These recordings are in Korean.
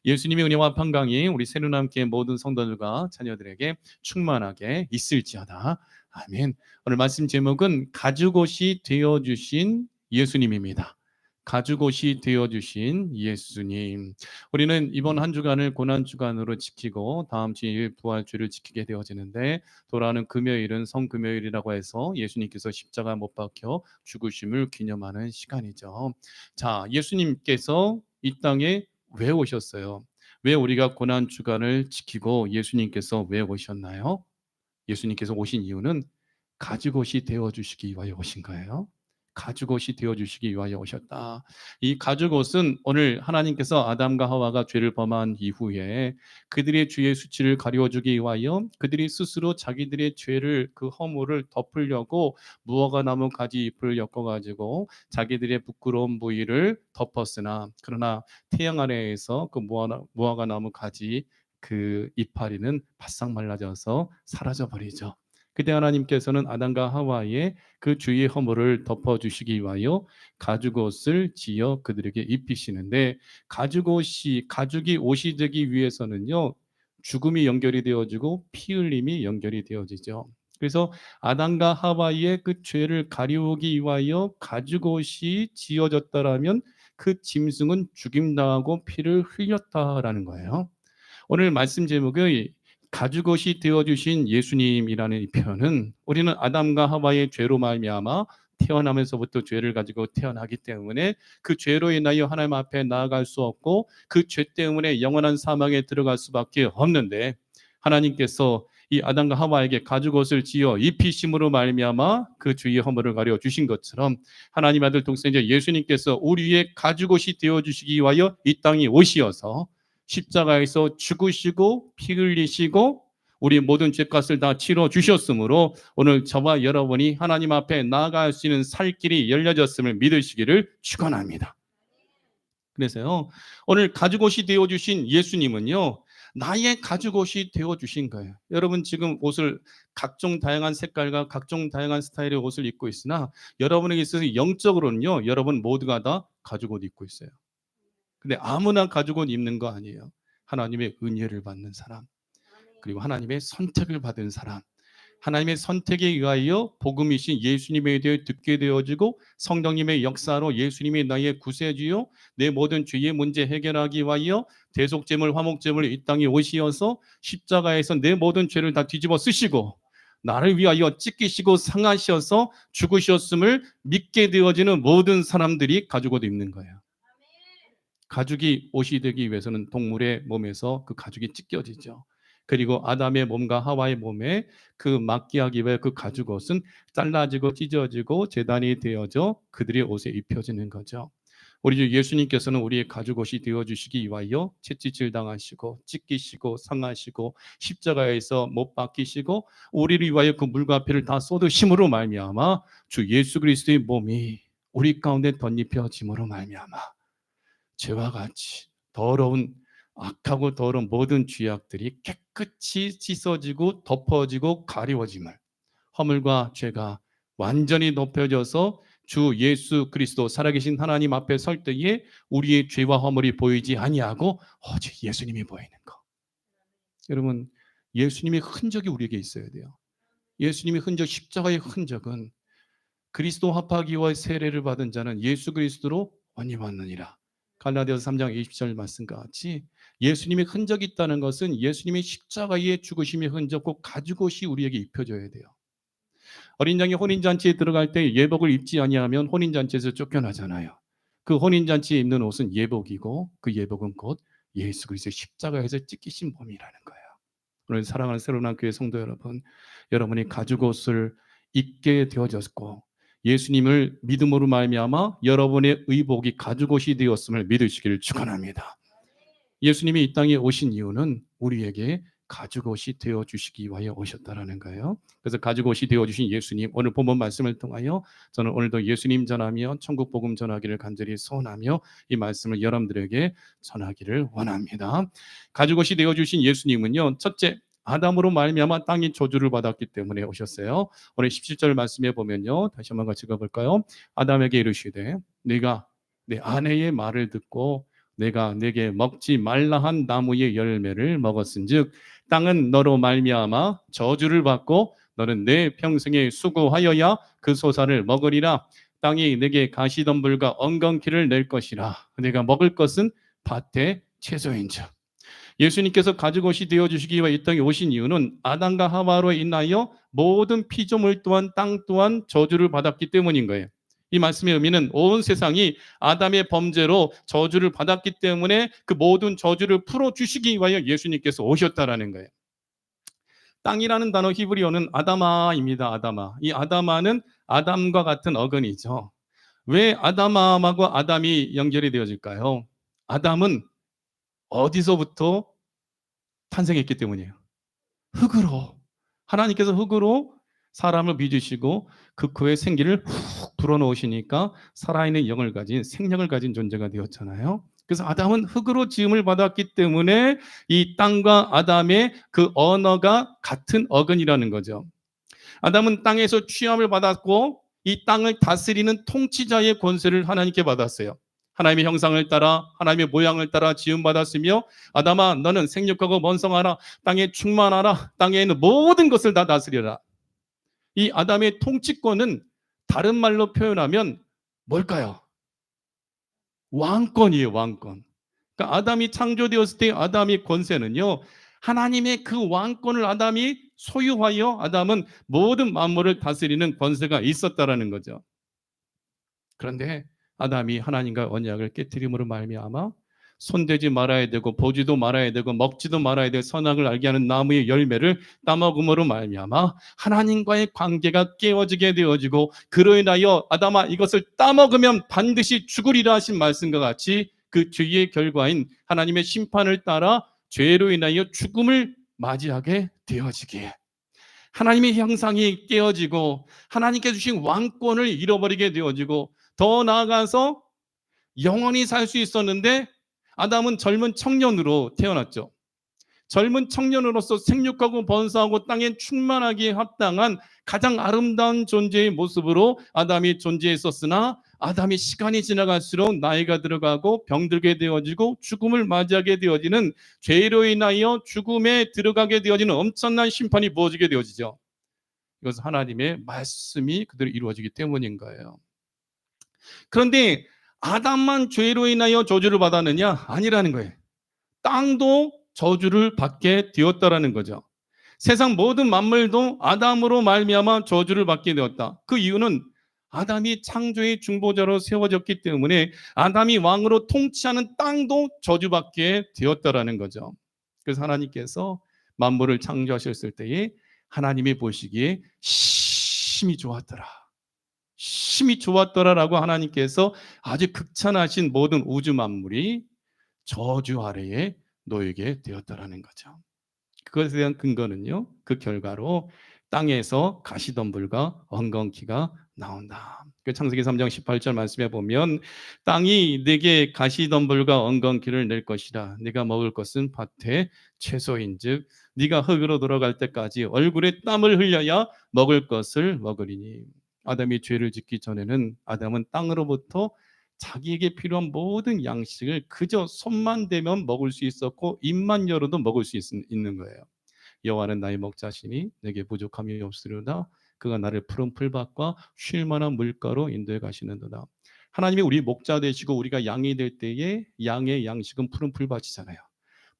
예수님의 은혜와 평강이 우리 새로남교회 모든 성도들과 자녀들에게 충만하게 있을지어다. 아멘. 오늘 말씀 제목은 가죽옷이 되어주신 예수님입니다. 가죽옷이 되어주신 예수님. 우리는 이번 한 주간을 고난주간으로 지키고 다음 주일 부활주를 지키게 되어지는데, 돌아오는 금요일은 성금요일이라고 해서 예수님께서 십자가 못 박혀 죽으심을 기념하는 시간이죠. 자, 예수님께서 이 땅에 왜 오셨어요? 왜 우리가 고난주간을 지키고 예수님께서 왜 오셨나요? 예수님께서 오신 이유는 가죽옷이 되어주시기 위하여 오신 거예요. 가죽옷이 되어주시기 위하여 오셨다. 이 가죽옷은 오늘 하나님께서 아담과 하와가 죄를 범한 이후에 그들의 죄의 수치를 가려주기 위하여 그들이 스스로 자기들의 죄를, 그 허물을 덮으려고 무화과 나무 가지 잎을 엮어가지고 자기들의 부끄러운 부위를 덮었으나, 그러나 태양 아래에서 그 무화과 나무 가지 그 이파리는 바싹 말라져서 사라져 버리죠. 그때 하나님께서는 아담과 하와의 그 죄의 허물을 덮어주시기 위하여 가죽옷을 지어 그들에게 입히시는데, 가죽이 옷이 되기 위해서는요, 죽음이 연결이 되어지고 피 흘림이 연결이 되어지죠. 그래서 아담과 하와의 그 죄를 가리우기 위하여 가죽옷이 지어졌다라면 그 짐승은 죽임당하고 피를 흘렸다라는 거예요. 오늘 말씀 제목의 가죽옷이 되어주신 예수님이라는 이 표현은, 우리는 아담과 하와의 죄로 말미암아 태어나면서부터 죄를 가지고 태어나기 때문에 그 죄로 인하여 하나님 앞에 나아갈 수 없고 그 죄 때문에 영원한 사망에 들어갈 수밖에 없는데, 하나님께서 이 아담과 하와에게 가죽옷을 지어 입히심으로 말미암아 그 죄의 허물을 가려 주신 것처럼, 하나님 아들 독생자 예수님께서 우리의 가죽옷이 되어 주시기 위하여 이 땅에 오시어서 십자가에서 죽으시고 피 흘리시고 우리 모든 죄값을 다 치러 주셨으므로 오늘 저와 여러분이 하나님 앞에 나아갈 수 있는 살 길이 열려졌음을 믿으시기를 축원합니다. 그래서요, 오늘 가죽옷이 되어주신 예수님은요, 나의 가죽옷이 되어주신 거예요. 여러분 지금 옷을 각종 다양한 색깔과 각종 다양한 스타일의 옷을 입고 있으나, 여러분에게 있어서 영적으로는요, 여러분 모두가 다 가죽옷 입고 있어요. 근데 아무나 가죽옷 입는 거 아니에요. 하나님의 은혜를 받는 사람, 그리고 하나님의 선택을 받은 사람, 하나님의 선택에 의하여 복음이신 예수님에 대해 듣게 되어지고 성령님의 역사로 예수님이 나의 구세주요 내 모든 죄의 문제 해결하기 위하여 대속제물 화목제물 이 땅에 오시어서 십자가에서 내 모든 죄를 다 뒤집어 쓰시고 나를 위하여 찢기시고 상하셔서 죽으셨음을 믿게 되어지는 모든 사람들이 가죽옷 입는 거예요. 가죽이 옷이 되기 위해서는 동물의 몸에서 그 가죽이 찢겨지죠. 그리고 아담의 몸과 하와의 몸에 그 맞게 하기 위해 그 가죽옷은 잘라지고 찢어지고 제단이 되어져 그들의 옷에 입혀지는 거죠. 우리 주 예수님께서는 우리의 가죽옷이 되어주시기 위하여 채찍질 당하시고 찢기시고 상하시고 십자가에서 못 박히시고 우리를 위하여 그 물과 피를 다 쏟으심으로 말미암아 주 예수 그리스도의 몸이 우리 가운데 덧입혀짐으로 말미암아 죄와 같이 더러운, 악하고 더러운 모든 죄악들이 깨끗이 씻어지고 덮어지고 가리워짐을, 허물과 죄가 완전히 덮여져서 주 예수 그리스도 살아계신 하나님 앞에 설 때에 우리의 죄와 허물이 보이지 아니하고 오직 예수님이 보이는 거. 여러분, 예수님의 흔적이 우리에게 있어야 돼요. 예수님의 흔적, 십자가의 흔적은 그리스도 합하기와 세례를 받은 자는 예수 그리스도로 원임받느니라. 갈라디아서 3장 20절 말씀과 같이 예수님의 흔적이 있다는 것은 예수님의 십자가의 죽으심의 흔적, 꼭 가죽옷이 우리에게 입혀져야 돼요. 어린 양이 혼인잔치에 들어갈 때 예복을 입지 아니하면 혼인잔치에서 쫓겨나잖아요. 그 혼인잔치에 입는 옷은 예복이고 그 예복은 곧 예수 그리스도의 십자가에서 찢기신 몸이라는 거예요. 오늘 사랑하는 새로운 교회 성도 여러분, 여러분이 가죽옷을 입게 되어졌고 예수님을 믿음으로 말미암아 여러분의 의복이 가죽옷이 되었음을 믿으시기를 축원합니다. 예수님이 이 땅에 오신 이유는 우리에게 가죽옷이 되어주시기 위하여 오셨다라는 거예요. 그래서 가죽옷이 되어주신 예수님, 오늘 본문 말씀을 통하여 저는 오늘도 예수님 전하며 천국 복음 전하기를 간절히 소원하며 이 말씀을 여러분들에게 전하기를 원합니다. 가죽옷이 되어주신 예수님은요, 첫째, 아담으로 말미암아 땅이 저주를 받았기 때문에 오셨어요. 오늘 17절 말씀에 보면요, 다시 한번 같이 가볼까요? 아담에게 이르시되 네가 내 아내의 말을 듣고 내가 네게 먹지 말라 한 나무의 열매를 먹었은즉 땅은 너로 말미암아 저주를 받고 너는 내 평생에 수고하여야 그 소사를 먹으리라. 땅이 내게 가시덤불과 엉겅퀴를 낼 것이라. 내가 먹을 것은 밭의 채소인즉. 예수님께서 가죽옷이 되어주시기 위해 이 땅에 오신 이유는 아담과 하와로 인하여 모든 피조물 또한 땅 또한 저주를 받았기 때문인 거예요. 이 말씀의 의미는 온 세상이 아담의 범죄로 저주를 받았기 때문에 그 모든 저주를 풀어주시기 위하여 예수님께서 오셨다라는 거예요. 땅이라는 단어 히브리어는 아다마입니다. 아다마. 이 아다마는 아담과 같은 어근이죠. 왜 아담하고 아담이 연결이 되어질까요? 아담은 어디서부터 탄생했기 때문이에요. 흙으로. 하나님께서 흙으로 사람을 빚으시고 그 코에 생기를 훅 불어넣으시니까 살아있는 영을 가진 생명을 가진 존재가 되었잖아요. 그래서 아담은 흙으로 지음을 받았기 때문에 이 땅과 아담의 그 언어가 같은 어근이라는 거죠. 아담은 땅에서 취함을 받았고 이 땅을 다스리는 통치자의 권세를 하나님께 받았어요. 하나님의 형상을 따라 하나님의 모양을 따라 지음받았으며 아담아 너는 생육하고 번성하라. 땅에 충만하라. 땅에 있는 모든 것을 다 다스려라. 이 아담의 통치권은 다른 말로 표현하면 뭘까요? 왕권이에요. 왕권. 그러니까 아담이 창조되었을 때 아담의 권세는요. 하나님의 그 왕권을 아담이 소유하여 아담은 모든 만물을 다스리는 권세가 있었다라는 거죠. 그런데 아담이 하나님과 언약을 깨뜨림으로 말미암아 손대지 말아야 되고 보지도 말아야 되고 먹지도 말아야 될 선악을 알게 하는 나무의 열매를 따먹음으로 말미암아 하나님과의 관계가 깨어지게 되어지고 그로 인하여 아담아 이것을 따먹으면 반드시 죽으리라 하신 말씀과 같이 그 죄의 결과인 하나님의 심판을 따라 죄로 인하여 죽음을 맞이하게 되어지기에 하나님의 형상이 깨어지고 하나님께 주신 왕권을 잃어버리게 되어지고 더 나아가서 영원히 살 수 있었는데 아담은 젊은 청년으로 태어났죠. 젊은 청년으로서 생육하고 번성하고 땅에 충만하기에 합당한 가장 아름다운 존재의 모습으로 아담이 존재했었으나 아담이 시간이 지나갈수록 나이가 들어가고 병들게 되어지고 죽음을 맞이하게 되어지는 죄로 인하여 죽음에 들어가게 되어지는 엄청난 심판이 부어지게 되어지죠. 이것은 하나님의 말씀이 그대로 이루어지기 때문인 거예요. 그런데 아담만 죄로 인하여 저주를 받았느냐? 아니라는 거예요. 땅도 저주를 받게 되었다라는 거죠. 세상 모든 만물도 아담으로 말미암아 저주를 받게 되었다. 그 이유는 아담이 창조의 중보자로 세워졌기 때문에 아담이 왕으로 통치하는 땅도 저주받게 되었다라는 거죠. 그래서 하나님께서 만물을 창조하셨을 때에 하나님이 보시기에 심히 좋았더라. 심히 좋았더라라고 하나님께서 아주 극찬하신 모든 우주 만물이 저주 아래에 놓이게 되었다라는 거죠. 그것에 대한 근거는요. 그 결과로 땅에서 가시덤불과 엉겅퀴가 나온다. 그 창세기 3장 18절 말씀에 보면 땅이 네게 가시덤불과 엉겅퀴를 낼 것이라. 네가 먹을 것은 밭의 채소인즉 네가 흙으로 돌아갈 때까지 얼굴에 땀을 흘려야 먹을 것을 먹으리니. 아담이 죄를 짓기 전에는 아담은 땅으로부터 자기에게 필요한 모든 양식을 그저 손만 대면 먹을 수 있었고 입만 열어도 먹을 수 있는 거예요. 여호와는 나의 목자시니 내게 부족함이 없으리로다. 그가 나를 푸른 풀밭과 쉴 만한 물가로 인도해 가시는도다. 하나님이 우리 목자 되시고 우리가 양이 될 때에 양의 양식은 푸른 풀밭이잖아요.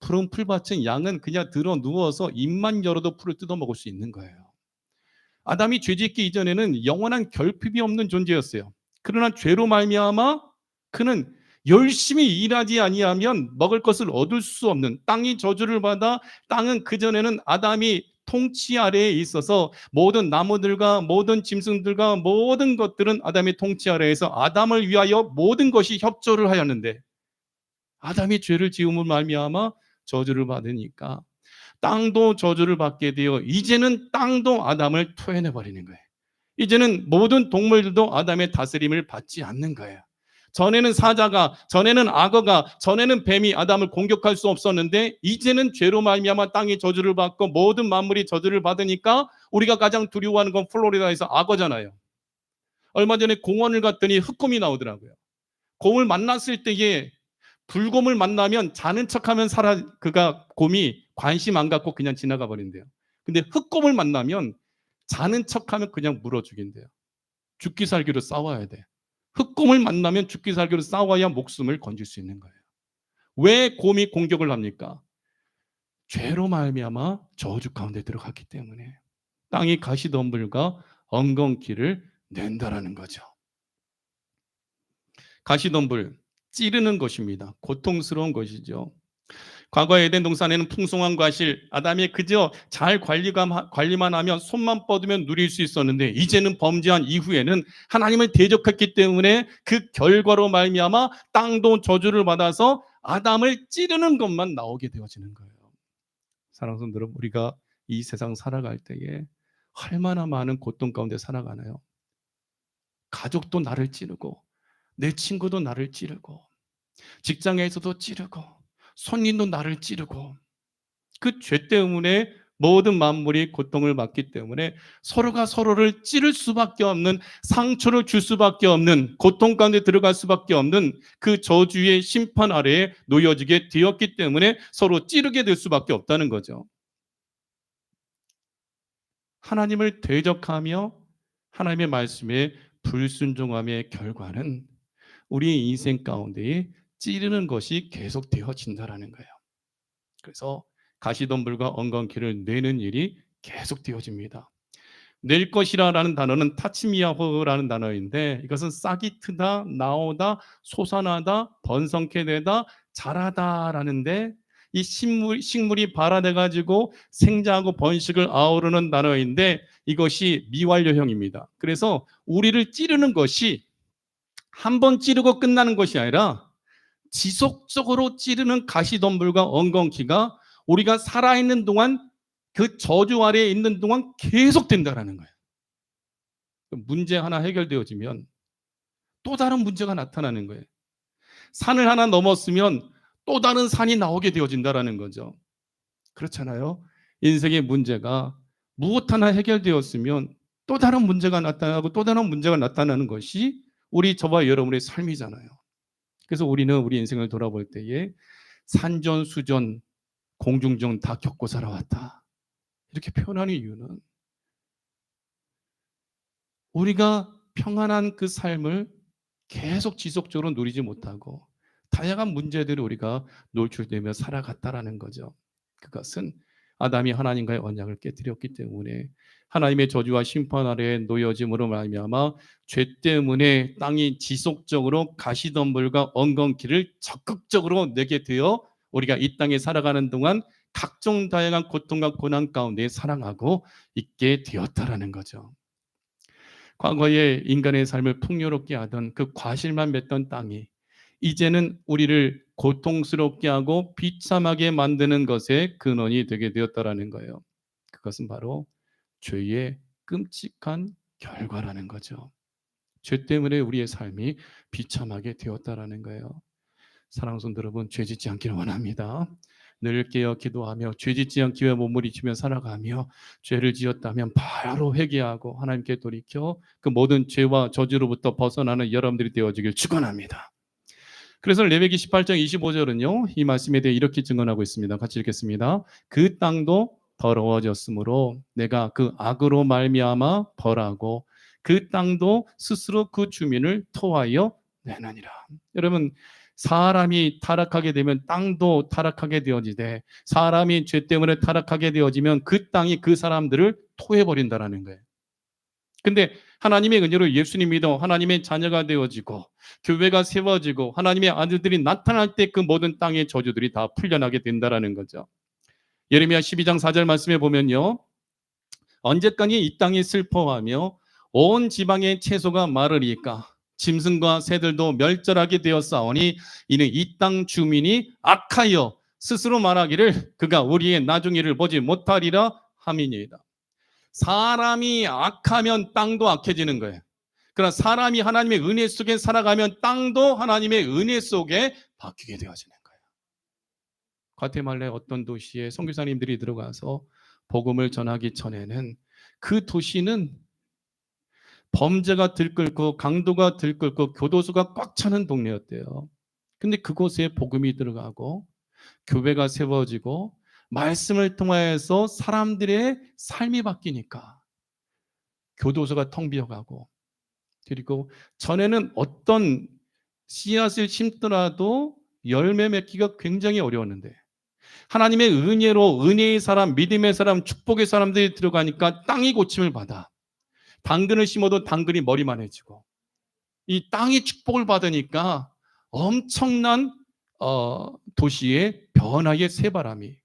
푸른 풀밭은 양은 그냥 들어 누워서 입만 열어도 풀을 뜯어 먹을 수 있는 거예요. 아담이 죄짓기 이전에는 영원한 결핍이 없는 존재였어요. 그러나 죄로 말미암아 그는 열심히 일하지 아니하면 먹을 것을 얻을 수 없는 땅이 저주를 받아 땅은 그전에는 아담이 통치 아래에 있어서 모든 나무들과 모든 짐승들과 모든 것들은 아담의 통치 아래에서 아담을 위하여 모든 것이 협조를 하였는데 아담이 죄를 지음을 말미암아 저주를 받으니까 땅도 저주를 받게 되어 이제는 땅도 아담을 토해내 버리는 거예요. 이제는 모든 동물들도 아담의 다스림을 받지 않는 거예요. 전에는 사자가, 전에는 악어가, 전에는 뱀이 아담을 공격할 수 없었는데 이제는 죄로 말미암아 땅이 저주를 받고 모든 만물이 저주를 받으니까 우리가 가장 두려워하는 건 플로리다에서 악어잖아요. 얼마 전에 공원을 갔더니 흑곰이 나오더라고요. 곰을 만났을 때에 불곰을 만나면 자는 척하면 그가 곰이 관심 안 갖고 그냥 지나가 버린대요. 근데 흑곰을 만나면 자는 척하면 그냥 물어 죽인대요. 죽기 살기로 싸워야 돼. 흑곰을 만나면 죽기 살기로 싸워야 목숨을 건질 수 있는 거예요. 왜 곰이 공격을 합니까? 죄로 말미암아 저주 가운데 들어갔기 때문에 땅이 가시덤불과 엉겅퀴를 낸다라는 거죠. 가시덤불, 찌르는 것입니다. 고통스러운 것이죠. 과거 에덴 동산에는 풍성한 과실, 아담이 그저 잘 관리만 하면 손만 뻗으면 누릴 수 있었는데 이제는 범죄한 이후에는 하나님을 대적했기 때문에 그 결과로 말미암아 땅도 저주를 받아서 아담을 찌르는 것만 나오게 되어지는 거예요. 사랑하는 성도 여러분, 우리가 이 세상 살아갈 때에 얼마나 많은 고통 가운데 살아가나요? 가족도 나를 찌르고 내 친구도 나를 찌르고 직장에서도 찌르고 손님도 나를 찌르고 그 죄 때문에 모든 만물이 고통을 받기 때문에 서로가 서로를 찌를 수밖에 없는, 상처를 줄 수밖에 없는, 고통 가운데 들어갈 수밖에 없는 그 저주의 심판 아래에 놓여지게 되었기 때문에 서로 찌르게 될 수밖에 없다는 거죠. 하나님을 대적하며 하나님의 말씀에 불순종함의 결과는 우리의 인생 가운데에 찌르는 것이 계속 되어진다라는 거예요. 그래서 가시덤불과 엉겅퀴를 내는 일이 계속 되어집니다. 낼 것이라는 단어는 타치미야호라는 단어인데 이것은 싹이 트다, 나오다, 솟아나다, 번성케 되다, 자라다라는데 이 식물이 발화돼 가지고 생장하고 번식을 아우르는 단어인데 이것이 미완료형입니다. 그래서 우리를 찌르는 것이 한 번 찌르고 끝나는 것이 아니라 지속적으로 찌르는 가시덤불과 엉겅퀴가 우리가 살아있는 동안 그 저주 아래에 있는 동안 계속된다라는 거예요. 문제 하나 해결되어지면 또 다른 문제가 나타나는 거예요. 산을 하나 넘었으면 또 다른 산이 나오게 되어진다라는 거죠. 그렇잖아요. 인생의 문제가 무엇 하나 해결되었으면 또 다른 문제가 나타나고 또 다른 문제가 나타나는 것이 우리 저와 여러분의 삶이잖아요. 그래서 우리는 우리 인생을 돌아볼 때에 산전수전, 공중전 다 겪고 살아왔다. 이렇게 표현하는 이유는 우리가 평안한 그 삶을 계속 지속적으로 누리지 못하고 다양한 문제들을 우리가 노출되며 살아갔다라는 거죠. 그것은 아담이 하나님과의 언약을 깨뜨렸기 때문에 하나님의 저주와 심판 아래에 놓여짐으로 말미암아 죄 때문에 땅이 지속적으로 가시덤불과 엉겅퀴를 적극적으로 내게 되어 우리가 이 땅에 살아가는 동안 각종 다양한 고통과 고난 가운데 살아가고 있게 되었다라는 거죠. 과거에 인간의 삶을 풍요롭게 하던 그 과실만 맺던 땅이 이제는 우리를 고통스럽게 하고 비참하게 만드는 것의 근원이 되게 되었다라는 거예요. 그것은 바로 죄의 끔찍한 결과라는 거죠. 죄 때문에 우리의 삶이 비참하게 되었다라는 거예요. 사랑하는 성도 여러분, 죄 짓지 않기를 원합니다. 늘 깨어 기도하며 죄 짓지 않기 위해 몸부림치며 살아가며 죄를 지었다면 바로 회개하고 하나님께 돌이켜 그 모든 죄와 저주로부터 벗어나는 여러분들이 되어지길 축원합니다. 그래서 레위기 18장 25절은요. 이 말씀에 대해 이렇게 증언하고 있습니다. 같이 읽겠습니다. 그 땅도 더러워졌으므로 내가 그 악으로 말미암아 벌하고 그 땅도 스스로 그 주민을 토하여 내느니라. 여러분, 사람이 타락하게 되면 땅도 타락하게 되어지되 사람이 죄 때문에 타락하게 되어지면 그 땅이 그 사람들을 토해버린다라는 거예요. 근데 하나님의 은혜로 예수님 믿어 하나님의 자녀가 되어지고 교회가 세워지고 하나님의 아들들이 나타날 때 그 모든 땅의 저주들이 다 풀려나게 된다라는 거죠. 예레미야 12장 4절 말씀에 보면요. 언제까지 이 땅이 슬퍼하며 온 지방의 채소가 마르리까 짐승과 새들도 멸절하게 되었사오니 이는 이 땅 주민이 악하여 스스로 말하기를 그가 우리의 나중일을 보지 못하리라 함이니이다. 사람이 악하면 땅도 악해지는 거예요. 그러나 사람이 하나님의 은혜 속에 살아가면 땅도 하나님의 은혜 속에 바뀌게 되어지는 거예요. 과테말라의 어떤 도시에 선교사님들이 들어가서 복음을 전하기 전에는 그 도시는 범죄가 들끓고 강도가 들끓고 교도소가 꽉 차는 동네였대요. 근데 그곳에 복음이 들어가고 교회가 세워지고 말씀을 통하여서 사람들의 삶이 바뀌니까 교도소가 텅 비어가고, 그리고 전에는 어떤 씨앗을 심더라도 열매 맺기가 굉장히 어려웠는데 하나님의 은혜로 은혜의 사람, 믿음의 사람, 축복의 사람들이 들어가니까 땅이 고침을 받아. 당근을 심어도 당근이 머리만해지고, 이 땅이 축복을 받으니까 엄청난 도시의 변화의 새바람이,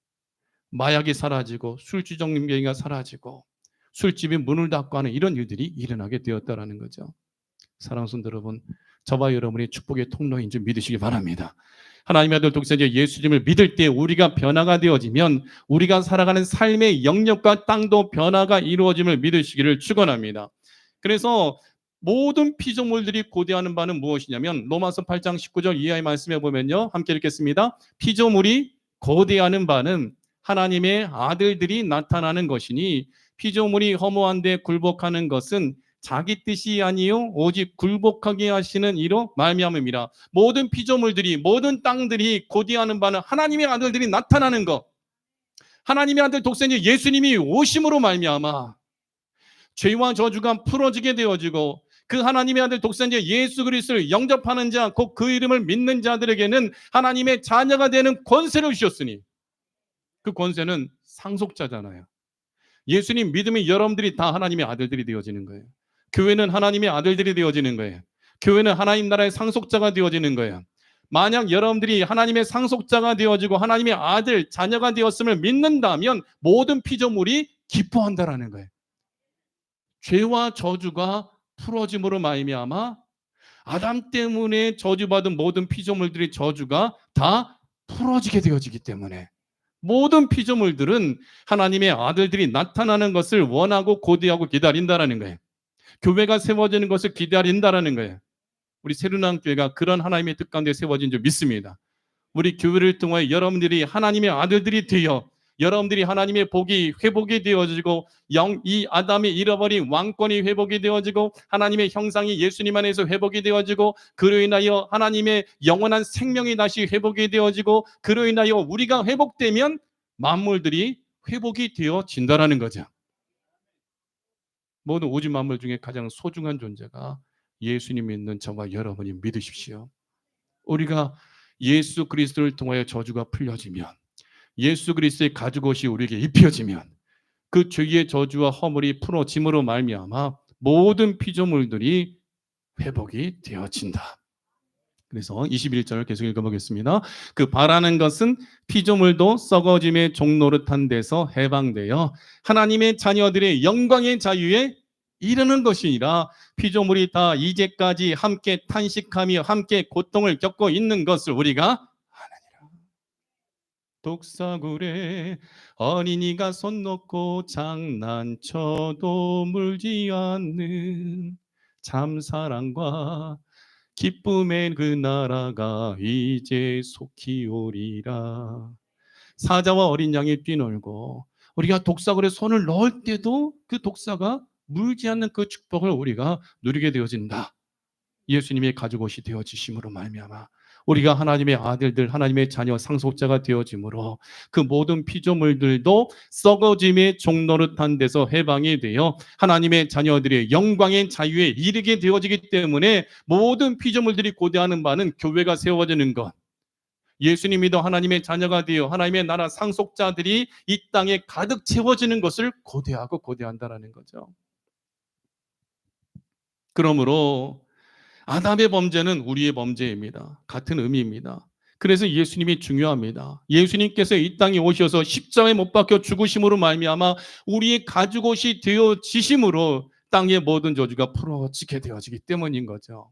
마약이 사라지고 술주정뱅이가 사라지고 술집이 문을 닫고 하는 이런 일들이 일어나게 되었다라는 거죠. 사랑하는 성도 여러분, 저와 여러분이 축복의 통로인 줄 믿으시기 바랍니다. 하나님의 아들 독생자 예수님을 믿을 때 우리가 변화가 되어지면 우리가 살아가는 삶의 영역과 땅도 변화가 이루어짐을 믿으시기를 축원합니다. 그래서 모든 피조물들이 고대하는 바는 무엇이냐면 로마서 8장 19절 이하의 말씀에 보면요, 함께 읽겠습니다. 피조물이 고대하는 바는 하나님의 아들들이 나타나는 것이니 피조물이 허무한데 굴복하는 것은 자기 뜻이 아니요 오직 굴복하게 하시는 이로 말미암음이라. 모든 피조물들이, 모든 땅들이 고대하는 바는 하나님의 아들들이 나타나는 것, 하나님의 아들 독생자 예수님이 오심으로 말미암아 죄와 저주가 풀어지게 되어지고 그 하나님의 아들 독생자 예수 그리스도를 영접하는 자, 곧 그 이름을 믿는 자들에게는 하나님의 자녀가 되는 권세를 주셨으니, 그 권세는 상속자잖아요. 예수님 믿으면 여러분들이 다 하나님의 아들들이 되어지는 거예요. 교회는 하나님의 아들들이 되어지는 거예요. 교회는 하나님 나라의 상속자가 되어지는 거예요. 만약 여러분들이 하나님의 상속자가 되어지고 하나님의 아들, 자녀가 되었음을 믿는다면 모든 피조물이 기뻐한다라는 거예요. 죄와 저주가 풀어짐으로 말미암아 아담 때문에 저주받은 모든 피조물들의 저주가 다 풀어지게 되어지기 때문에 모든 피조물들은 하나님의 아들들이 나타나는 것을 원하고 고대하고 기다린다라는 거예요. 교회가 세워지는 것을 기다린다라는 거예요. 우리 새로운 교회가 그런 하나님의 뜻 가운데 세워진 줄 믿습니다. 우리 교회를 통해 여러분들이 하나님의 아들들이 되어 여러분들이 하나님의 복이 회복이 되어지고 이 아담이 잃어버린 왕권이 회복이 되어지고 하나님의 형상이 예수님 안에서 회복이 되어지고 그로 인하여 하나님의 영원한 생명이 다시 회복이 되어지고 그로 인하여 우리가 회복되면 만물들이 회복이 되어진다라는 거죠. 모든 우주 만물 중에 가장 소중한 존재가 예수님 믿는 저와 여러분이 믿으십시오. 우리가 예수 그리스도를 통하여 저주가 풀려지면, 예수 그리스도의 가죽옷이 우리에게 입혀지면 그 죄의 저주와 허물이 풀어짐으로 말미암아 모든 피조물들이 회복이 되어진다. 그래서 21절을 계속 읽어보겠습니다. 그 바라는 것은 피조물도 썩어짐의 종노릇한 데서 해방되어 하나님의 자녀들의 영광의 자유에 이르는 것이니라. 피조물이 다 이제까지 함께 탄식하며 함께 고통을 겪고 있는 것을 우리가 독사굴에 어린이가 손 놓고 장난쳐도 물지 않는 참사랑과 기쁨의 그 나라가 이제 속히 오리라. 사자와 어린 양이 뛰놀고 우리가 독사굴에 손을 넣을 때도 그 독사가 물지 않는 그 축복을 우리가 누리게 되어진다. 예수님의 가죽옷이 되어지심으로 말미암아 우리가 하나님의 아들들, 하나님의 자녀, 상속자가 되어짐으로 그 모든 피조물들도 썩어짐의 종노릇한 데서 해방이 되어 하나님의 자녀들의 영광의 자유에 이르게 되어지기 때문에 모든 피조물들이 고대하는 바는 교회가 세워지는 것, 예수님 믿어 하나님의 자녀가 되어 하나님의 나라 상속자들이 이 땅에 가득 채워지는 것을 고대하고 고대한다라는 거죠. 그러므로 아담의 범죄는 우리의 범죄입니다. 같은 의미입니다. 그래서 예수님이 중요합니다. 예수님께서 이 땅에 오셔서 십자가에 못 박혀 죽으심으로 말미암아 우리의 가죽옷이 되어지심으로 땅의 모든 저주가 풀어지게 되어지기 때문인 거죠.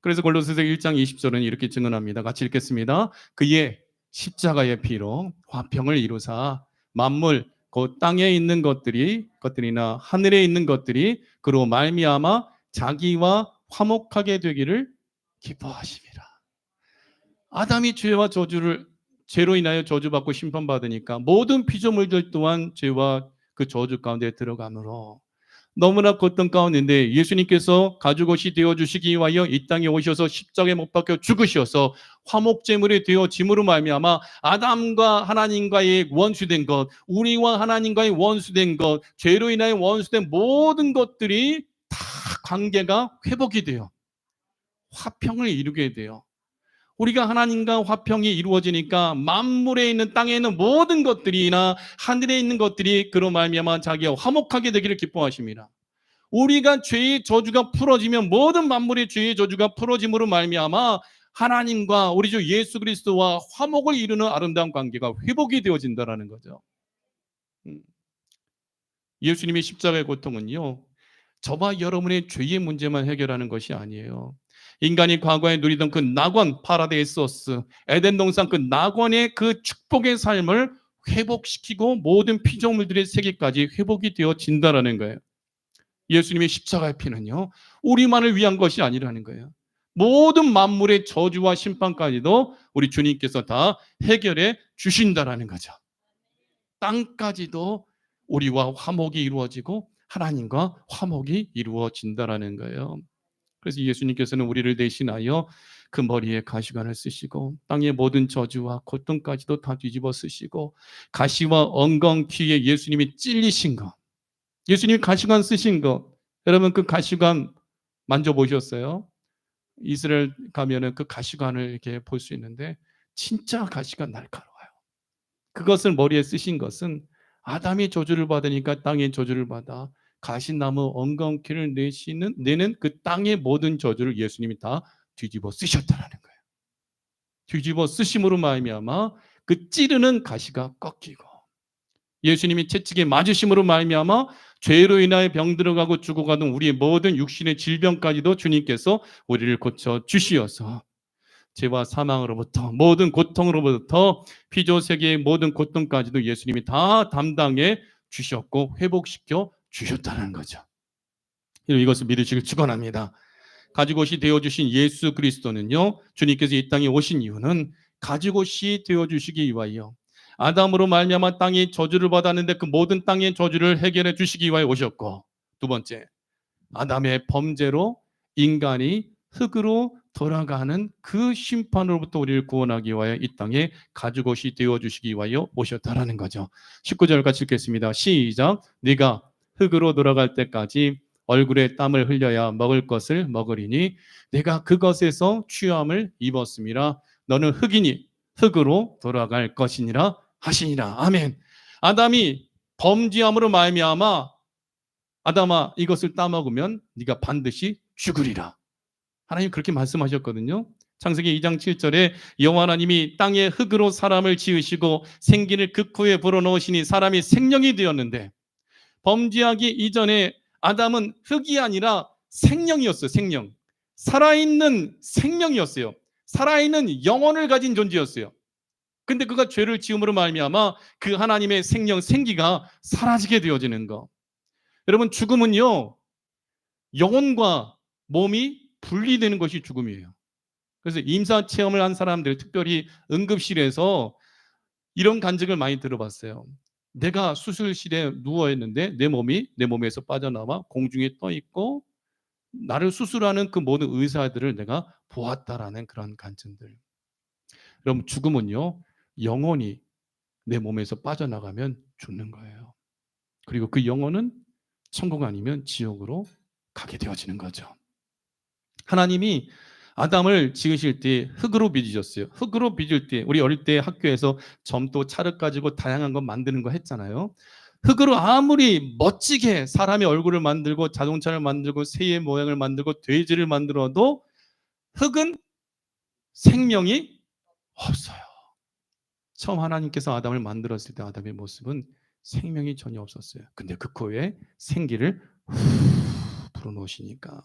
그래서 골로새서 1장 20절은 이렇게 증언합니다. 같이 읽겠습니다. 그의 십자가의 피로 화평을 이루사 만물 그 땅에 있는 것들이나 하늘에 있는 것들이 그로 말미암아 자기와 화목하게 되기를 기뻐하심이라. 아담이 죄와 죄로 인하여 저주받고 심판받으니까 모든 피조물들 또한 죄와 그 저주 가운데 들어가므로 너무나 고통 가운데인데 예수님께서 가죽옷이 되어주시기 위하여 이 땅에 오셔서 십자가에 못 박혀 죽으셔서 화목제물이 되어짐으로 말미암아 아담과 하나님과의 원수된 것, 우리와 하나님과의 원수된 것, 죄로 인하여 원수된 모든 것들이 다 관계가 회복이 돼요. 화평을 이루게 돼요. 우리가 하나님과 화평이 이루어지니까 만물에 있는 땅에 있는 모든 것들이나 하늘에 있는 것들이 그로 말미암아 자기와 화목하게 되기를 기뻐하십니다. 우리가 죄의 저주가 풀어지면 모든 만물의 죄의 저주가 풀어짐으로 말미암아 하나님과 우리 주 예수 그리스도와 화목을 이루는 아름다운 관계가 회복이 되어진다는 거죠. 예수님의 십자가의 고통은요, 저와 여러분의 죄의 문제만 해결하는 것이 아니에요. 인간이 과거에 누리던 그 낙원, 파라데이소스, 에덴 동산 그 낙원의 그 축복의 삶을 회복시키고 모든 피조물들의 세계까지 회복이 되어진다라는 거예요. 예수님의 십자가의 피는요, 우리만을 위한 것이 아니라는 거예요. 모든 만물의 저주와 심판까지도 우리 주님께서 다 해결해 주신다라는 거죠. 땅까지도 우리와 화목이 이루어지고 하나님과 화목이 이루어진다라는 거예요. 그래서 예수님께서는 우리를 대신하여 그 머리에 가시관을 쓰시고 땅의 모든 저주와 고통까지도 다 뒤집어 쓰시고 가시와 엉겅퀴에 예수님이 찔리신 것, 예수님이 가시관 쓰신 것, 여러분 그 가시관 만져보셨어요? 이스라엘 가면은 그 가시관을 이렇게 볼 수 있는데 진짜 가시관 날카로워요. 그것을 머리에 쓰신 것은 아담이 저주를 받으니까 땅의 저주를 받아 가시나무 엉겅퀴를 내는 그 땅의 모든 저주를 예수님이 다 뒤집어 쓰셨다라는 거예요. 뒤집어 쓰심으로 말미암아 그 찌르는 가시가 꺾이고 예수님이 채찍에 맞으심으로 말미암아 죄로 인하여 병들어가고 죽어가던 우리의 모든 육신의 질병까지도 주님께서 우리를 고쳐 주시어서 죄와 사망으로부터 모든 고통으로부터 피조 세계의 모든 고통까지도 예수님이 다 담당해 주셨고 회복시켜 주셨다는 거죠. 이것을 믿으시길 축원합니다. 가죽옷이 되어주신 예수 그리스도는요, 주님께서 이 땅에 오신 이유는 가죽옷이 되어주시기 위하여 아담으로 말미암아 땅이 저주를 받았는데 그 모든 땅의 저주를 해결해 주시기 위하여 오셨고, 두 번째 아담의 범죄로 인간이 흙으로 돌아가는 그 심판으로부터 우리를 구원하기 위하여 이 땅에 가죽옷이 되어주시기 위하여 오셨다라는 거죠. 19절 같이 읽겠습니다. 시작. 네가 흙으로 돌아갈 때까지 얼굴에 땀을 흘려야 먹을 것을 먹으리니 내가 그것에서 취함을 입었음이라. 너는 흙이니 흙으로 돌아갈 것이니라 하시니라. 아멘. 아담이 범죄함으로 말미암아 아담아 이것을 따먹으면 네가 반드시 죽으리라. 하나님 그렇게 말씀하셨거든요. 창세기 2장 7절에 여호와 하나님이 땅에 흙으로 사람을 지으시고 생기를 그 코에 불어넣으시니 사람이 생명이 되었는데 범죄하기 이전에 아담은 흙이 아니라 생명이었어요. 생명. 살아있는 생명이었어요. 살아있는 영혼을 가진 존재였어요. 근데 그가 죄를 지음으로 말미암아 그 하나님의 생명, 생기가 사라지게 되어지는 거. 여러분 죽음은요, 영혼과 몸이 분리되는 것이 죽음이에요. 그래서 임사 체험을 한 사람들, 특별히 응급실에서 이런 간증을 많이 들어봤어요. 내가 수술실에 누워 있는데 내 몸이 내 몸에서 빠져나와 공중에 떠 있고 나를 수술하는 그 모든 의사들을 내가 보았다라는 그런 간증들. 여러분 죽음은요, 영혼이 내 몸에서 빠져나가면 죽는 거예요. 그리고 그 영혼은 천국 아니면 지옥으로 가게 되어지는 거죠. 하나님이 아담을 지으실 때 흙으로 빚으셨어요. 흙으로 빚을 때 우리 어릴 때 학교에서 점토, 찰흙 가지고 다양한 거 만드는 거 했잖아요. 흙으로 아무리 멋지게 사람의 얼굴을 만들고 자동차를 만들고 새의 모양을 만들고 돼지를 만들어도 흙은 생명이 없어요. 처음 하나님께서 아담을 만들었을 때 아담의 모습은 생명이 전혀 없었어요. 근데 그 코에 생기를 후 불어넣으시니까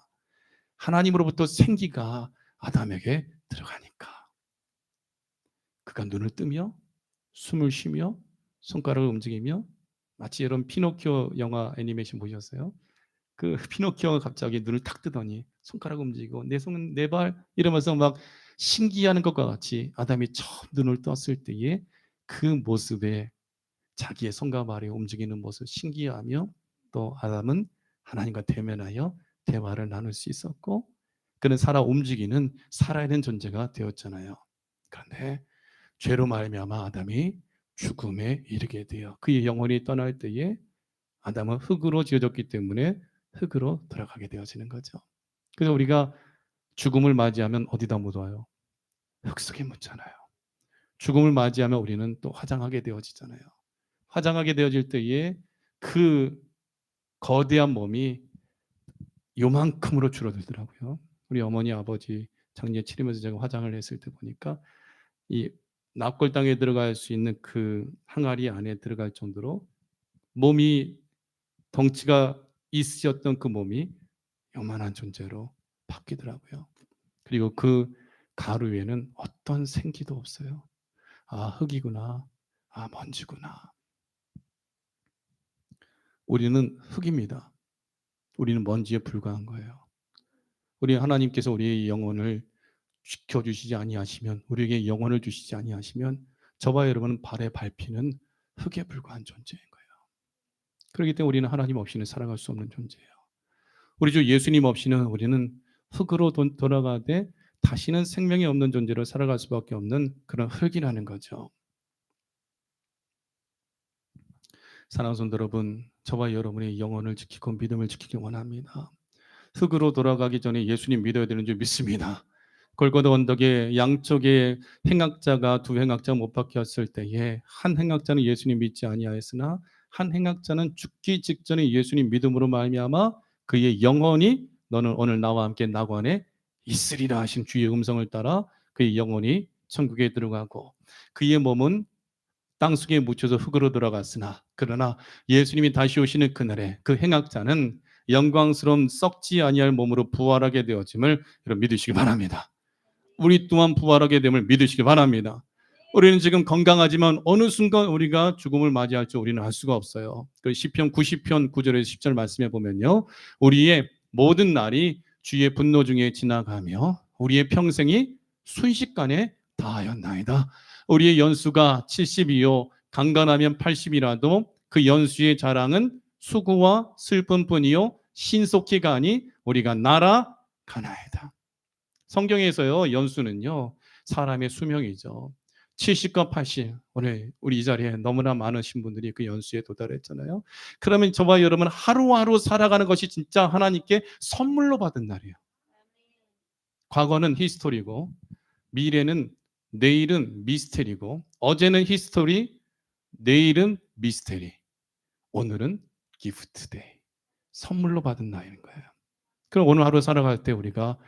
하나님으로부터 생기가 아담에게 들어가니까 그가 눈을 뜨며 숨을 쉬며 손가락을 움직이며 마치 여러분 피노키오 영화 애니메이션 보셨어요? 그 피노키오가 갑자기 눈을 탁 뜨더니 손가락 움직이고 내 손, 내 발 이러면서 막 신기해하는 것과 같이 아담이 처음 눈을 떴을 때의 그 모습에 자기의 손과 발이 움직이는 모습 신기해하며 또 아담은 하나님과 대면하여 대화를 나눌 수 있었고 그는 살아 움직이는 살아있는 존재가 되었잖아요. 그런데 죄로 말미암아 아담이 죽음에 이르게 되어 그의 영혼이 떠날 때에 아담은 흙으로 지어졌기 때문에 흙으로 돌아가게 되어지는 거죠. 그래서 우리가 죽음을 맞이하면 어디다 묻어요? 흙 속에 묻잖아요. 죽음을 맞이하면 우리는 또 화장하게 되어지잖아요. 화장하게 되어질 때에 그 거대한 몸이 요만큼으로 줄어들더라고요. 우리 어머니 아버지 장례 치르면서 제가 화장을 했을 때 보니까 이 납골당에 들어갈 수 있는 그 항아리 안에 들어갈 정도로 몸이 덩치가 있으셨던 그 몸이 요만한 존재로 바뀌더라고요. 그리고 그 가루 위에는 어떤 생기도 없어요. 아, 흙이구나. 아, 먼지구나. 우리는 흙입니다. 우리는 먼지에 불과한 거예요. 우리 하나님께서 우리의 영혼을 지켜주시지 아니하시면 우리에게 영혼을 주시지 아니하시면 저와 여러분은 발에 밟히는 흙에 불과한 존재인 거예요. 그렇기 때문에 우리는 하나님 없이는 살아갈 수 없는 존재예요. 우리 주 예수님 없이는 우리는 흙으로 돌아가되 다시는 생명이 없는 존재로 살아갈 수밖에 없는 그런 흙이라는 거죠. 사랑하는 성도 여러분, 저와 여러분의 영혼을 지키고 믿음을 지키기 원합니다. 흙으로 돌아가기 전에 예수님 믿어야 되는 줄 믿습니다. 골고다 언덕에 양쪽에 행악자가 두 행악자가 못 박혔을 때에 한 행악자는 예수님 믿지 아니하였으나 한 행악자는 죽기 직전에 예수님 믿음으로 말미암아 그의 영혼이 너는 오늘 나와 함께 낙원에 있으리라 하신 주의 음성을 따라 그의 영혼이 천국에 들어가고 그의 몸은 땅속에 묻혀서 흙으로 들어갔으나 그러나 예수님이 다시 오시는 그날에 그 행악자는 영광스러운 썩지 아니할 몸으로 부활하게 되어짐을 여러분 믿으시기 바랍니다. 우리 또한 부활하게 됨을 믿으시기 바랍니다. 우리는 지금 건강하지만 어느 순간 우리가 죽음을 맞이할 줄 우리는 알 수가 없어요. 그 시편 90편 9절에서 10절 말씀해 보면요. 우리의 모든 날이 주의 분노 중에 지나가며 우리의 평생이 순식간에 다하였나이다. 우리의 연수가 70이요 강간하면 80이라도 그 연수의 자랑은 수고와 슬픔뿐이요 신속히가 아니 우리가 날아가나이다. 성경에서요 연수는요 사람의 수명이죠. 70과 80 오늘 우리 이 자리에 너무나 많으신 분들이 그 연수에 도달했잖아요. 그러면 저와 여러분 하루하루 살아가는 것이 진짜 하나님께 선물로 받은 날이에요. 과거는 히스토리고 미래는 내일은 미스테리고 어제는 히스토리 내일은 미스테리 오늘은 기프트데이 선물로 받은 날인 거예요. 그럼 오늘 하루 살아갈 때 우리가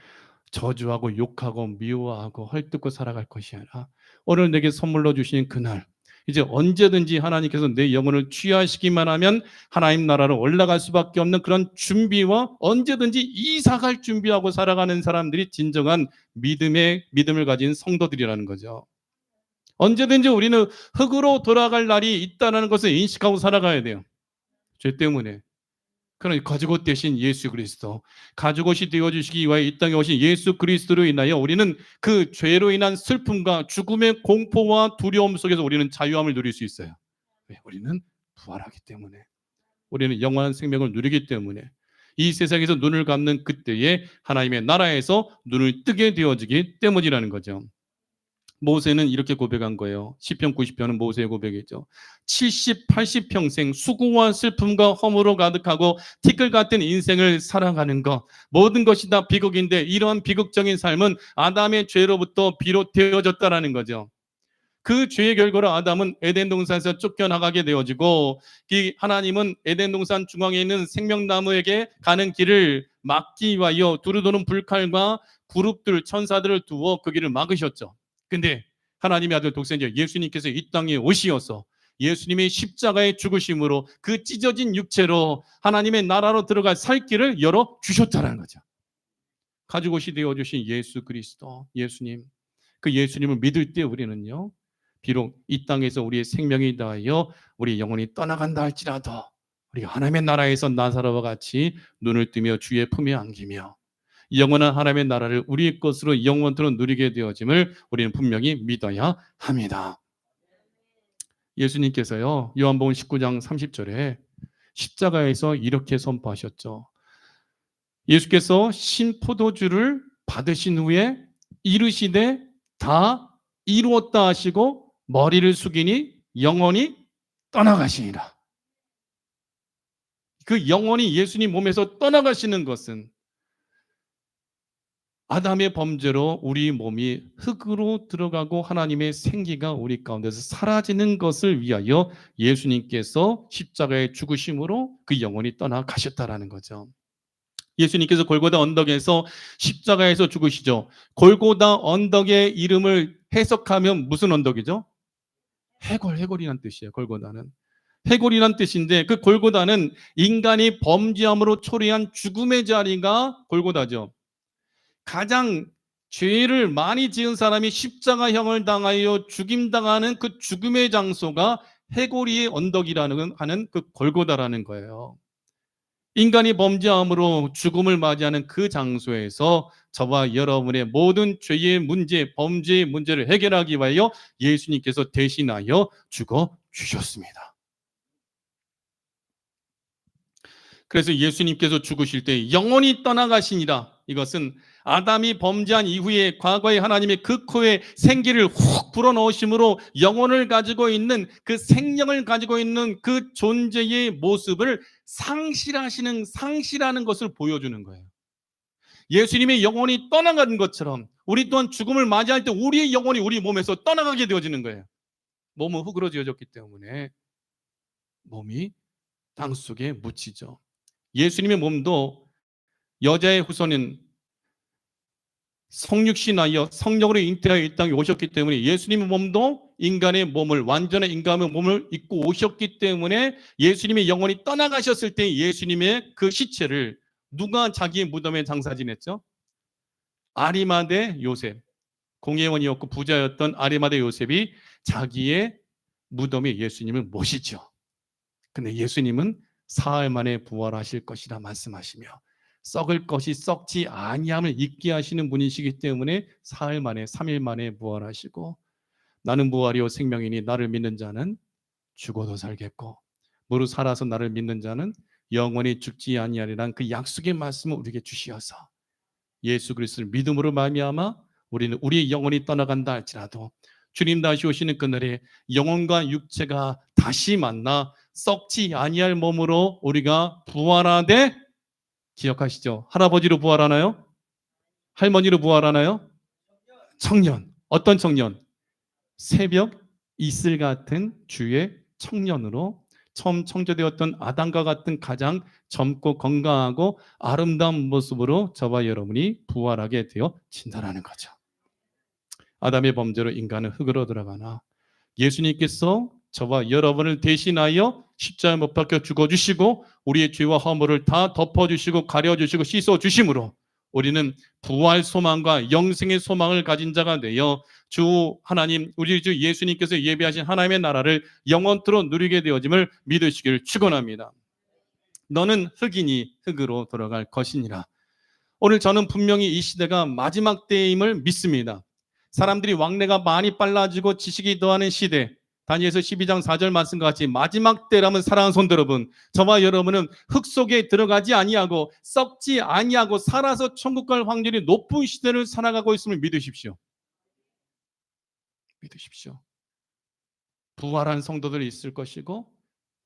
저주하고 욕하고 미워하고 헐뜯고 살아갈 것이 아니라 오늘 내게 선물로 주신 그날 이제 언제든지 하나님께서 내 영혼을 취하시기만 하면 하나님 나라로 올라갈 수밖에 없는 그런 준비와 언제든지 이사갈 준비하고 살아가는 사람들이 진정한 믿음을 가진 성도들이라는 거죠. 언제든지 우리는 흙으로 돌아갈 날이 있다는 것을 인식하고 살아가야 돼요. 죄 때문에. 그러니 가죽옷 대신 예수 그리스도, 가죽옷이 되어주시기 위하여 이 땅에 오신 예수 그리스도로 인하여 우리는 그 죄로 인한 슬픔과 죽음의 공포와 두려움 속에서 우리는 자유함을 누릴 수 있어요. 왜? 우리는 부활하기 때문에, 우리는 영원한 생명을 누리기 때문에 이 세상에서 눈을 감는 그때에 하나님의 나라에서 눈을 뜨게 되어지기 때문이라는 거죠. 모세는 이렇게 고백한 거예요. 시편 90편은 모세의 고백이죠. 70, 80평생 수고와 슬픔과 허무로 가득하고 티끌 같은 인생을 살아가는 것 모든 것이 다 비극인데 이러한 비극적인 삶은 아담의 죄로부터 비롯되어졌다라는 거죠. 그 죄의 결과로 아담은 에덴 동산에서 쫓겨나가게 되어지고 하나님은 에덴 동산 중앙에 있는 생명나무에게 가는 길을 막기 위하여 두루도는 불칼과 그룹들 천사들을 두어 그 길을 막으셨죠. 근데 하나님의 아들 독생자 예수님께서 이 땅에 오시어서 예수님의 십자가의 죽으심으로 그 찢어진 육체로 하나님의 나라로 들어갈 살 길을 열어 주셨다는 거죠. 가죽옷이 되어주신 예수 그리스도 예수님, 그 예수님을 믿을 때 우리는요 비록 이 땅에서 우리의 생명이 다하여 우리 영혼이 떠나간다 할지라도 우리가 하나님의 나라에서 나사로와 같이 눈을 뜨며 주의 품에 안기며 영원한 하나님의 나라를 우리의 것으로 영원토록 누리게 되어짐을 우리는 분명히 믿어야 합니다. 예수님께서요 요한복음 19장 30절에 십자가에서 이렇게 선포하셨죠. 예수께서 신포도주를 받으신 후에 이르시되 다 이루었다 하시고 머리를 숙이니 영원히 떠나가시니라. 그 영원히 예수님 몸에서 떠나가시는 것은 아담의 범죄로 우리 몸이 흙으로 들어가고 하나님의 생기가 우리 가운데서 사라지는 것을 위하여 예수님께서 십자가에 죽으심으로 그 영혼이 떠나가셨다라는 거죠. 예수님께서 골고다 언덕에서 십자가에서 죽으시죠. 골고다 언덕의 이름을 해석하면 무슨 언덕이죠? 해골이란 뜻이에요. 골고다는. 해골이란 뜻인데 그 골고다는 인간이 범죄함으로 초래한 죽음의 자리가 골고다죠. 가장 죄를 많이 지은 사람이 십자가형을 당하여 죽임당하는 그 죽음의 장소가 해골이의 언덕이라는 하는 그 골고다라는 거예요. 인간이 범죄함으로 죽음을 맞이하는 그 장소에서 저와 여러분의 모든 죄의 문제, 범죄의 문제를 해결하기 위하여 예수님께서 대신하여 죽어 주셨습니다. 그래서 예수님께서 죽으실 때 영원히 떠나가시니라. 이것은 아담이 범죄한 이후에 과거에 하나님의 그 코에 생기를 훅 불어넣으심으로 영혼을 가지고 있는 그 생명을 가지고 있는 그 존재의 모습을 상실하는 것을 보여주는 거예요. 예수님의 영혼이 떠나가는 것처럼 우리 또한 죽음을 맞이할 때 우리의 영혼이 우리 몸에서 떠나가게 되어지는 거예요. 몸은 흙으로 지어졌기 때문에 몸이 땅 속에 묻히죠. 예수님의 몸도 여자의 후손인 성육신하여 성령으로 잉태하여 이 땅에 오셨기 때문에 예수님의 몸도 인간의 몸을 완전한 인간의 몸을 입고 오셨기 때문에 예수님의 영혼이 떠나가셨을 때 예수님의 그 시체를 누가 자기의 무덤에 장사 지냈죠? 아리마대 요셉, 공회원이었고 부자였던 아리마대 요셉이 자기의 무덤에 예수님을 모시죠. 근데 예수님은 사흘 만에 부활하실 것이라 말씀하시며 썩을 것이 썩지 아니함을 잊게 하시는 분이시기 때문에 사흘 만에 3일 만에 부활하시고 나는 부활이요 생명이니 나를 믿는 자는 죽어도 살겠고 무릇 살아서 나를 믿는 자는 영원히 죽지 아니하리라는 그 약속의 말씀을 우리에게 주시어서 예수 그리스도를 믿음으로 말미암아 우리는 우리의 영혼이 떠나간다 할지라도 주님 다시 오시는 그날에 영혼과 육체가 다시 만나 썩지 아니할 몸으로 우리가 부활하되 기억하시죠? 할아버지로 부활하나요? 할머니로 부활하나요? 청년. 어떤 청년? 새벽 이슬 같은 주의 청년으로 처음 창조되었던 아담과 같은 가장 젊고 건강하고 아름다운 모습으로 저와 여러분이 부활하게 되어진다는 거죠. 아담의 범죄로 인간은 흙으로 들어가나 예수님께서 저와 여러분을 대신하여 십자가에 못 박혀 죽어주시고 우리의 죄와 허물을 다 덮어주시고 가려주시고 씻어주심으로 우리는 부활 소망과 영생의 소망을 가진 자가 되어 주 하나님 우리 주 예수님께서 예비하신 하나님의 나라를 영원토록 누리게 되어짐을 믿으시기를 축원합니다. 너는 흙이니 흙으로 돌아갈 것이니라. 오늘 저는 분명히 이 시대가 마지막 때임을 믿습니다. 사람들이 왕래가 많이 빨라지고 지식이 더하는 시대, 다니엘서 12장 4절 말씀과 같이 마지막 때라면 사랑하는 성도 여러분, 저와 여러분은 흙 속에 들어가지 아니하고 썩지 아니하고 살아서 천국 갈 확률이 높은 시대를 살아가고 있음을 믿으십시오. 믿으십시오. 부활한 성도들이 있을 것이고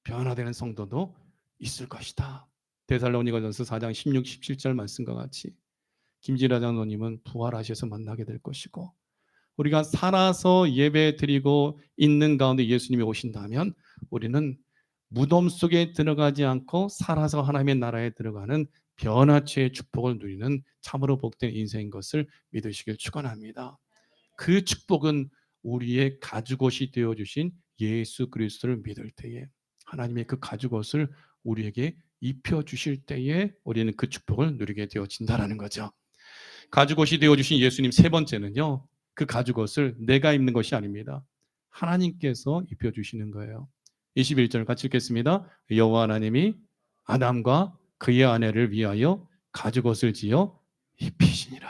변화되는 성도도 있을 것이다. 데살로니가전서 4장 16, 17절 말씀과 같이 김진아 장로님은 부활하셔서 만나게 될 것이고 우리가 살아서 예배 드리고 있는 가운데 예수님이 오신다면 우리는 무덤 속에 들어가지 않고 살아서 하나님의 나라에 들어가는 변화체의 축복을 누리는 참으로 복된 인생인 것을 믿으시길 축원합니다. 그 축복은 우리의 가죽옷이 되어주신 예수 그리스도를 믿을 때에 하나님의 그 가죽옷을 우리에게 입혀주실 때에 우리는 그 축복을 누리게 되어진다는 거죠. 가죽옷이 되어주신 예수님 세 번째는요. 그 가죽옷을 내가 입는 것이 아닙니다. 하나님께서 입혀주시는 거예요. 21절 같이 읽겠습니다. 여호와 하나님이 아담과 그의 아내를 위하여 가죽옷을 지어 입히시니라.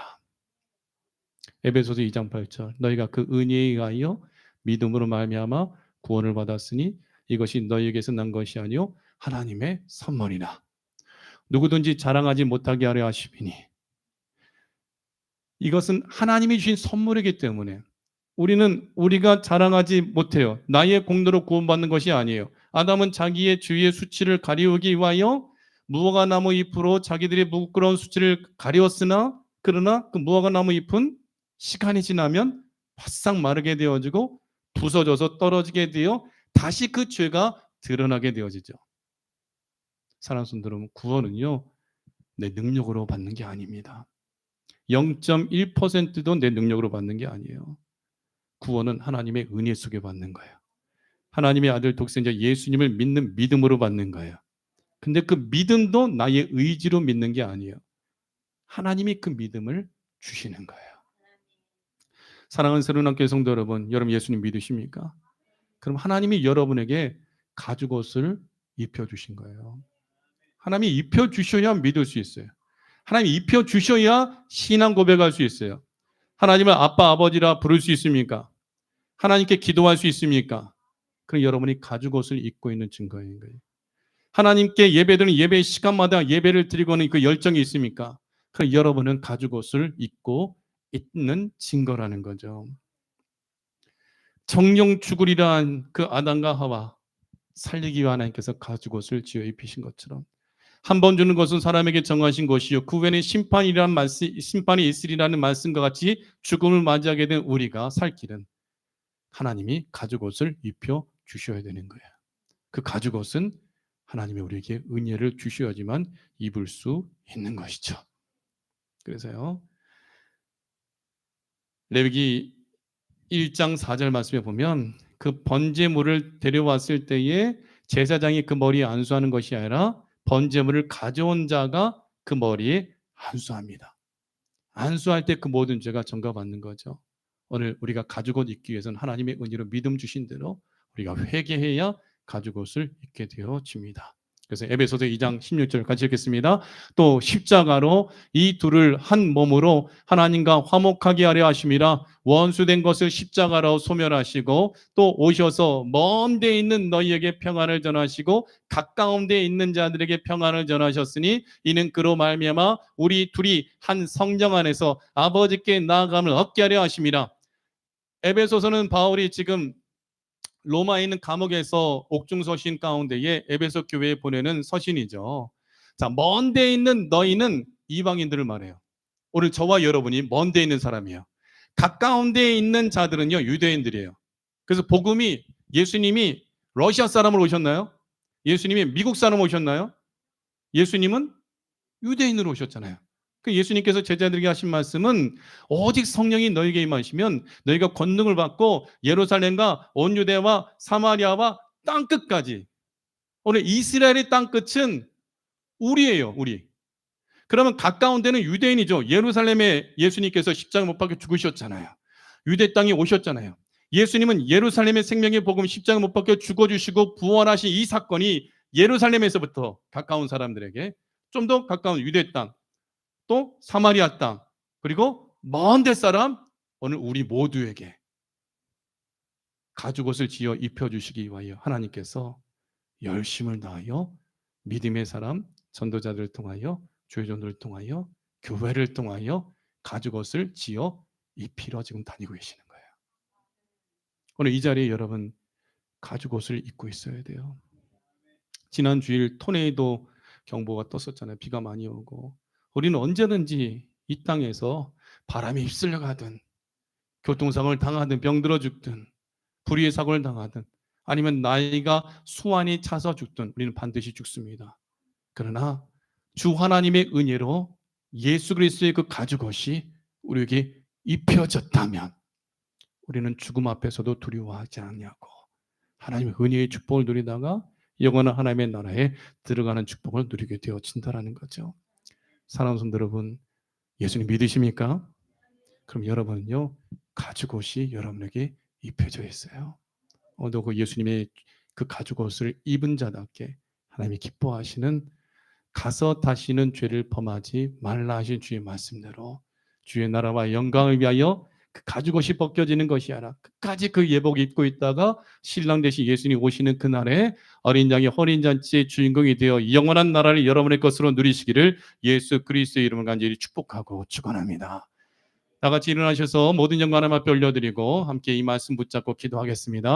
에베소서 2장 8절 너희가 그 은혜에 의하여 믿음으로 말미암아 구원을 받았으니 이것이 너희에게서 난 것이 아니요 하나님의 선물이라. 누구든지 자랑하지 못하게 하려 하심이니 이것은 하나님이 주신 선물이기 때문에 우리가 자랑하지 못해요. 나의 공로로 구원받는 것이 아니에요. 아담은 자기의 주위의 수치를 가리우기 위하여 무화과나무 잎으로 자기들의 부끄러운 수치를 가리웠으나 그러나 그 무화과나무 잎은 시간이 지나면 바싹 마르게 되어지고 부서져서 떨어지게 되어 다시 그 죄가 드러나게 되어지죠. 사랑하는 성도 여러분, 구원은요 내 능력으로 받는 게 아닙니다. 0.1%도 내 능력으로 받는 게 아니에요. 구원은 하나님의 은혜 속에 받는 거예요. 하나님의 아들 독생자 예수님을 믿는 믿음으로 받는 거예요. 근데 그 믿음도 나의 의지로 믿는 게 아니에요. 하나님이 그 믿음을 주시는 거예요. 사랑하는 새로운학교 성도 여러분 예수님 믿으십니까? 그럼 하나님이 여러분에게 가죽옷을 입혀주신 거예요. 하나님이 입혀주셔야 믿을 수 있어요. 하나님이 입혀주셔야 신앙 고백할 수 있어요. 하나님을 아빠 아버지라 부를 수 있습니까? 하나님께 기도할 수 있습니까? 그럼 여러분이 가죽옷을 입고 있는 증거인 거예요. 하나님께 예배드리는 예배 시간마다 예배를 드리고는 그 열정이 있습니까? 그럼 여러분은 가죽옷을 입고 있는 증거라는 거죠. 정령 죽으리란 그 아담과 하와 살리기 위해 하나님께서 가죽옷을 지어 입히신 것처럼 한 번 주는 것은 사람에게 정하신 것이요 그 후에는 심판이 있으리라는 말씀과 같이 죽음을 맞이하게 된 우리가 살 길은 하나님이 가죽옷을 입혀 주셔야 되는 거예요. 그 가죽옷은 하나님이 우리에게 은혜를 주셔야지만 입을 수 있는 것이죠. 그래서요 레위기 1장 4절 말씀에 보면 그 번제물을 데려왔을 때에 제사장이 그 머리에 안수하는 것이 아니라 번제물을 가져온 자가 그 머리에 안수합니다. 안수할 때 그 모든 죄가 전가받는 거죠. 오늘 우리가 가죽옷 입기 위해서는 하나님의 은혜로 믿음 주신 대로 우리가 회개해야 가죽옷을 입게 되어집니다. 그래서 에베소서 2장 16절 같이 읽겠습니다. 또 십자가로 이 둘을 한 몸으로 하나님과 화목하게 하려 하심이라 원수된 것을 십자가로 소멸하시고 또 오셔서 먼 데 있는 너희에게 평안을 전하시고 가까운 데 있는 자들에게 평안을 전하셨으니 이는 그로 말미암아 우리 둘이 한 성령 안에서 아버지께 나아감을 얻게 하려 하심이라. 에베소서는 바울이 지금 로마에 있는 감옥에서 옥중 서신 가운데에 에베소 교회에 보내는 서신이죠. 자, 먼 데 있는 너희는 이방인들을 말해요. 오늘 저와 여러분이 먼 데 있는 사람이에요. 가까운 데 있는 자들은요 유대인들이에요. 그래서 복음이 예수님이 러시아 사람으로 오셨나요? 예수님이 미국 사람으로 오셨나요? 예수님은 유대인으로 오셨잖아요. 그 예수님께서 제자들에게 하신 말씀은 오직 성령이 너에게 임하시면 너희가 권능을 받고 예루살렘과 온 유대와 사마리아와 땅끝까지. 오늘 이스라엘의 땅끝은 우리예요. 우리. 그러면 가까운 데는 유대인이죠. 예루살렘에 예수님께서 십자가 못 박혀 죽으셨잖아요. 유대 땅에 오셨잖아요. 예수님은 예루살렘의 생명의 복음 십자가 못 박혀 죽어주시고 부활하신 이 사건이 예루살렘에서부터 가까운 사람들에게 좀 더 가까운 유대 땅 또 사마리아 땅 그리고 먼 데 사람 오늘 우리 모두에게 가죽옷을 지어 입혀주시기 위하여 하나님께서 열심을 다하여 믿음의 사람 전도자들을 통하여 교회전도를 통하여 교회를 통하여 가죽옷을 지어 입히러 지금 다니고 계시는 거예요. 오늘 이 자리에 여러분 가죽옷을 입고 있어야 돼요. 지난 주일 토네이도 경보가 떴었잖아요. 비가 많이 오고 우리는 언제든지 이 땅에서 바람이 휩쓸려 가든 교통사고를 당하든 병들어 죽든 불의의 사고를 당하든 아니면 나이가 수완이 차서 죽든 우리는 반드시 죽습니다. 그러나 주 하나님의 은혜로 예수 그리스도의 그 가죽옷이 우리에게 입혀졌다면 우리는 죽음 앞에서도 두려워하지 않냐고 하나님의 은혜의 축복을 누리다가 영원한 하나님의 나라에 들어가는 축복을 누리게 되어진다는 거죠. 사랑하는 성도 여러분, 예수님 믿으십니까? 그럼 여러분은요 가죽옷이 여러분에게 입혀져 있어요. 오늘도 그 예수님의 그 가죽옷을 입은 자답게 하나님이 기뻐하시는 가서 다시는 죄를 범하지 말라 하신 주의 말씀대로 주의 나라와 영광을 위하여 그 가죽옷이 벗겨지는 것이 아니라 끝까지 그 예복 입고 있다가 신랑 되신 예수님 오시는 그날에 어린 양의 혼인 잔치의 주인공이 되어 영원한 나라를 여러분의 것으로 누리시기를 예수 그리스도의 이름을 간절히 축복하고 축원합니다. 다 같이 일어나셔서 모든 영광을 앞에 올려드리고 함께 이 말씀 붙잡고 기도하겠습니다.